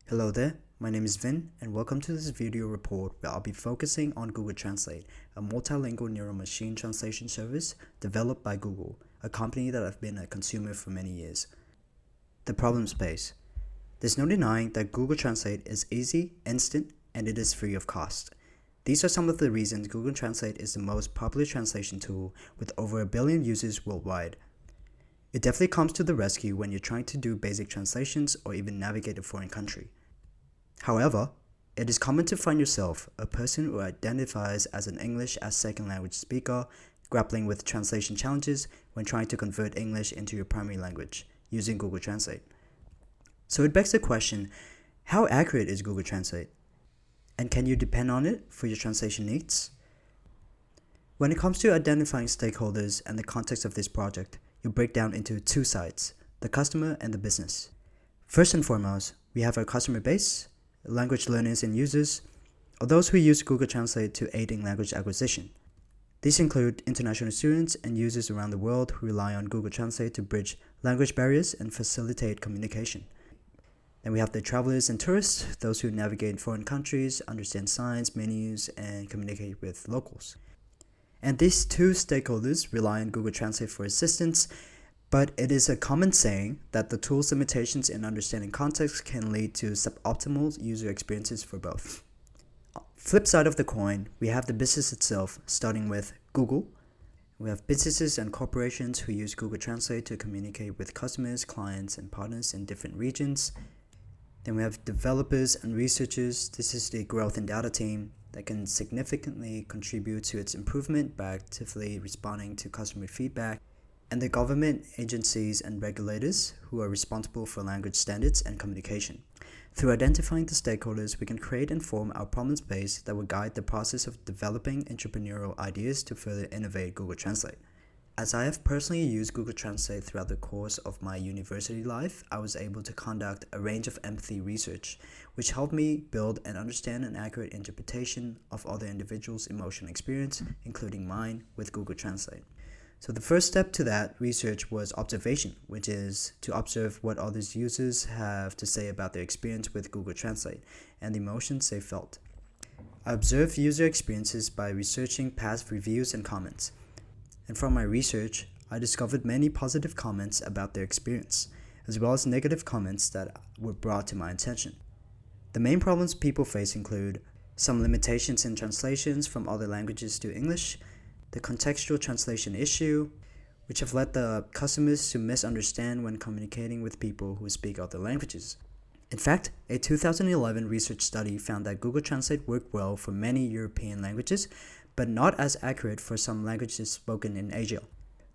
Hello there, my name is Vinh and welcome to this video report where I'll be focusing on Google Translate, a multilingual neural machine translation service developed by Google, a company that I've been a consumer for many years. The problem space. There's no denying that Google Translate is easy, instant, and it is free of cost. These are some of the reasons Google Translate is the most popular translation tool with over 1 billion users worldwide. It definitely comes to the rescue when you're trying to do basic translations or even navigate a foreign country. However, it is common to find yourself, a person who identifies as an English as second language speaker, grappling with translation challenges when trying to convert English into your primary language using Google Translate. So it begs the question, how accurate is Google Translate? And can you depend on it for your translation needs? When it comes to identifying stakeholders and the context of this project, you break down into two sides, the customer and the business. First and foremost, we have our customer base, language learners and users, or those who use Google Translate to aid in language acquisition. These include international students and users around the world who rely on Google Translate to bridge language barriers and facilitate communication. Then we have the travelers and tourists, those who navigate foreign countries, understand signs, menus, and communicate with locals. And these two stakeholders rely on Google Translate for assistance, but it is a common saying that the tool's limitations in understanding context can lead to suboptimal user experiences for both. Flip side of the coin, we have the business itself, starting with Google. We have businesses and corporations who use Google Translate to communicate with customers, clients, and partners in different regions. Then we have developers and researchers. This is the growth and data team that can significantly contribute to its improvement by actively responding to customer feedback. And the government agencies and regulators who are responsible for language standards and communication. Through identifying the stakeholders, we can create and form our problem space that will guide the process of developing entrepreneurial ideas to further innovate Google Translate. As I have personally used Google Translate throughout the course of my university life, I was able to conduct a range of empathy research, which helped me build and understand an accurate interpretation of other individuals' emotional experience, including mine, with Google Translate. So the first step to that research was observation, which is to observe what other users have to say about their experience with Google Translate and the emotions they felt. I observed user experiences by researching past reviews and comments. And from my research, I discovered many positive comments about their experience, as well as negative comments that were brought to my attention. The main problems people face include some limitations in translations from other languages to English, the contextual translation issue, which have led the customers to misunderstand when communicating with people who speak other languages. In fact, a 2011 research study found that Google Translate worked well for many European languages, but not as accurate for some languages spoken in Asia.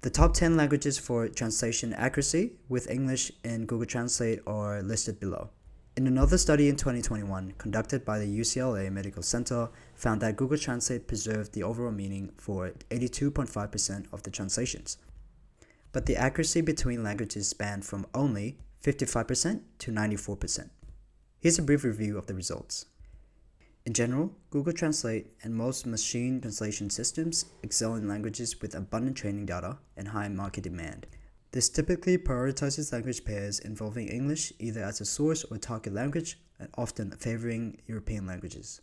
The top 10 languages for translation accuracy with English in Google Translate are listed below. In another study in 2021, conducted by the UCLA Medical Center, found that Google Translate preserved the overall meaning for 82.5% of the translations. But the accuracy between languages spanned from only 55% to 94%. Here's a brief review of the results. In general, Google Translate and most machine translation systems excel in languages with abundant training data and high market demand. This typically prioritizes language pairs involving English either as a source or target language, and often favoring European languages.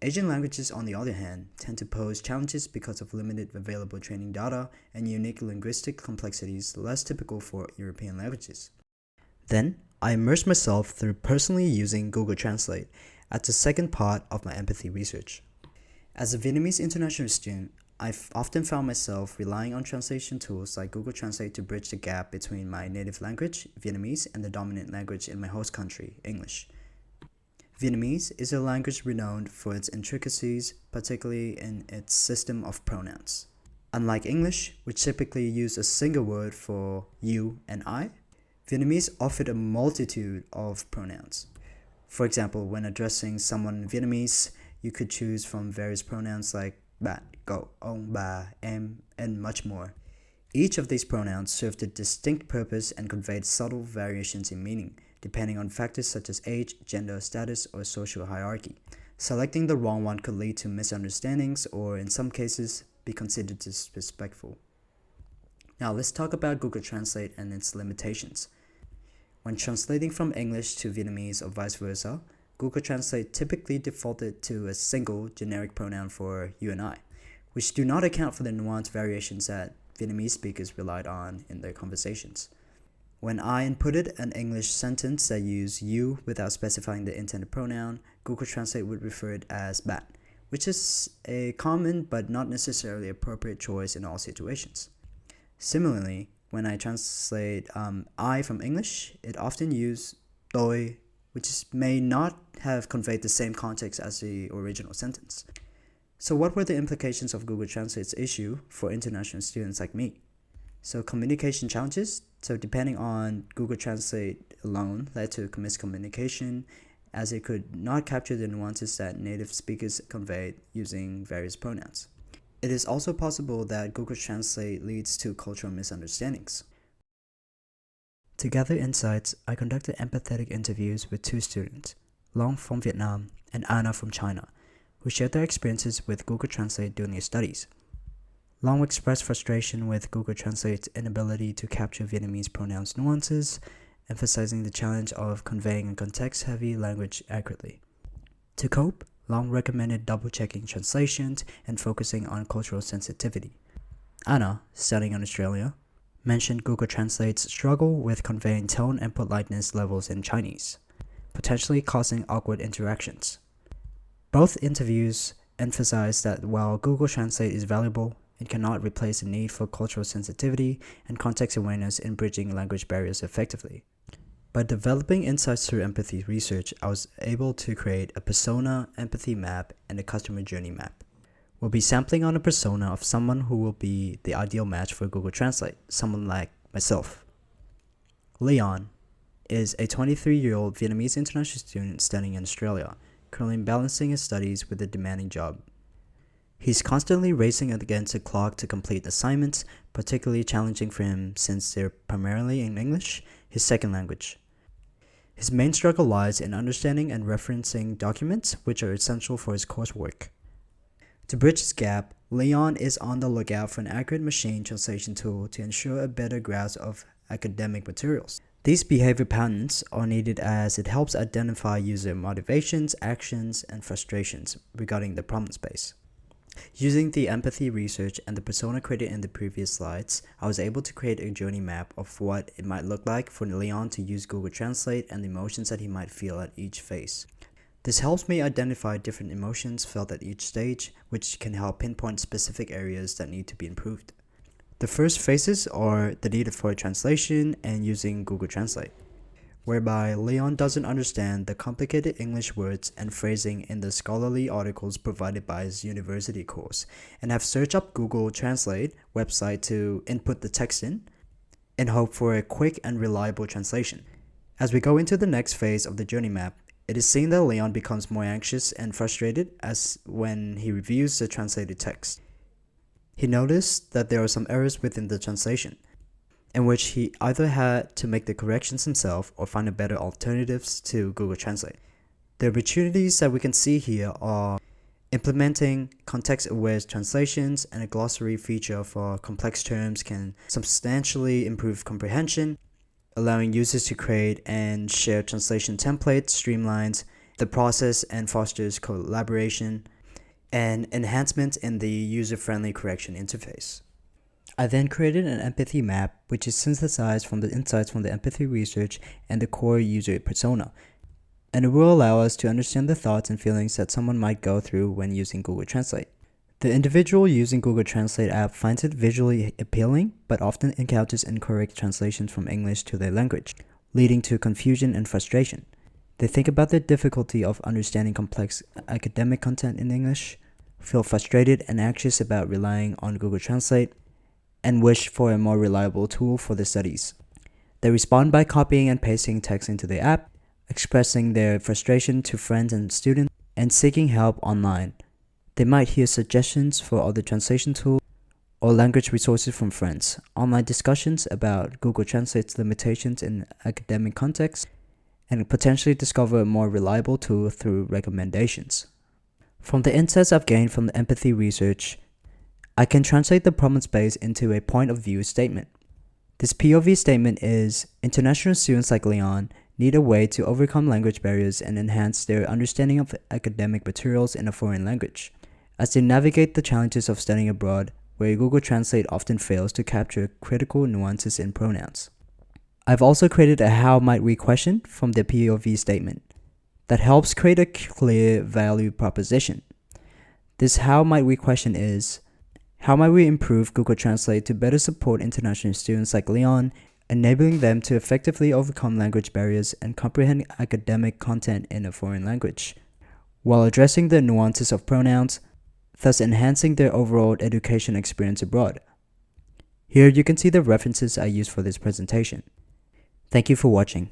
Asian languages, on the other hand, tend to pose challenges because of limited available training data and unique linguistic complexities less typical for European languages. Then, I immersed myself through personally using Google Translate as the second part of my empathy research. As a Vietnamese international student, I've often found myself relying on translation tools like Google Translate to bridge the gap between my native language, Vietnamese, and the dominant language in my host country, English. Vietnamese is a language renowned for its intricacies, particularly in its system of pronouns. Unlike English, which typically use a single word for you and I, Vietnamese offered a multitude of pronouns. For example, when addressing someone in Vietnamese, you could choose from various pronouns like bạn, cậu, ông, bà, em, and much more. Each of these pronouns served a distinct purpose and conveyed subtle variations in meaning, depending on factors such as age, gender, status, or social hierarchy. Selecting the wrong one could lead to misunderstandings or, in some cases, be considered disrespectful. Now let's talk about Google Translate and its limitations. When translating from English to Vietnamese or vice versa, Google Translate typically defaulted to a single generic pronoun for you and I, which do not account for the nuanced variations that Vietnamese speakers relied on in their conversations. When I inputted an English sentence that used you without specifying the intended pronoun, Google Translate would refer it as bạn, which is a common but not necessarily appropriate choice in all situations. Similarly, when I translate I from English, it often uses tôi, which may not have conveyed the same context as the original sentence. So what were the implications of Google Translate's issue for international students like me? So communication challenges, so depending on Google Translate alone, led to miscommunication as it could not capture the nuances that native speakers conveyed using various pronouns. It is also possible that Google Translate leads to cultural misunderstandings. To gather insights, I conducted empathetic interviews with two students, Long from Vietnam and Anna from China, who shared their experiences with Google Translate during their studies. Long expressed frustration with Google Translate's inability to capture Vietnamese pronouns nuances, emphasizing the challenge of conveying a context-heavy language accurately. To cope, Long recommended double-checking translations and focusing on cultural sensitivity. Anna, studying in Australia, mentioned Google Translate's struggle with conveying tone and politeness levels in Chinese, potentially causing awkward interactions. Both interviews emphasized that while Google Translate is valuable, it cannot replace the need for cultural sensitivity and context awareness in bridging language barriers effectively. By developing insights through empathy research, I was able to create a persona empathy map and a customer journey map. We'll be sampling on a persona of someone who will be the ideal match for Google Translate, someone like myself. Leon is a 23-year-old Vietnamese international student studying in Australia, currently balancing his studies with a demanding job. He's constantly racing against the clock to complete assignments, particularly challenging for him since they're primarily in English, his second language. His main struggle lies in understanding and referencing documents which are essential for his coursework. To bridge this gap, Leon is on the lookout for an accurate machine translation tool to ensure a better grasp of academic materials. These behavior patterns are needed as it helps identify user motivations, actions, and frustrations regarding the problem space. Using the empathy research and the persona created in the previous slides, I was able to create a journey map of what it might look like for Leon to use Google Translate and the emotions that he might feel at each phase. This helps me identify different emotions felt at each stage, which can help pinpoint specific areas that need to be improved. The first phases are the need for a translation and using Google Translate, whereby Leon doesn't understand the complicated English words and phrasing in the scholarly articles provided by his university course, and have searched up Google Translate website to input the text in and hope for a quick and reliable translation. As we go into the next phase of the journey map, it is seen that Leon becomes more anxious and frustrated as when he reviews the translated text. He noticed that there are some errors within the translation, in which he either had to make the corrections himself or find better alternatives to Google Translate. The opportunities that we can see here are implementing context-aware translations and a glossary feature for complex terms can substantially improve comprehension, allowing users to create and share translation templates, streamlines the process and fosters collaboration, and enhancement in the user-friendly correction interface. I then created an empathy map, which is synthesized from the insights from the empathy research and the core user persona, and it will allow us to understand the thoughts and feelings that someone might go through when using Google Translate. The individual using Google Translate app finds it visually appealing, but often encounters incorrect translations from English to their language, leading to confusion and frustration. They think about the difficulty of understanding complex academic content in English, feel frustrated and anxious about relying on Google Translate, and wish for a more reliable tool for their studies. They respond by copying and pasting text into the app, expressing their frustration to friends and students, and seeking help online. They might hear suggestions for other translation tools or language resources from friends, online discussions about Google Translate's limitations in academic context, and potentially discover a more reliable tool through recommendations. From the insights I've gained from the empathy research, I can translate the problem space into a point of view statement. This POV statement is, international students like Leon need a way to overcome language barriers and enhance their understanding of academic materials in a foreign language, as they navigate the challenges of studying abroad, where Google Translate often fails to capture critical nuances in pronouns. I've also created a how might we question from the POV statement that helps create a clear value proposition. This how might we question is, how might we improve Google Translate to better support international students like Leon, enabling them to effectively overcome language barriers and comprehend academic content in a foreign language, while addressing the nuances of pronouns, thus enhancing their overall education experience abroad. Here you can see the references I used for this presentation. Thank you for watching.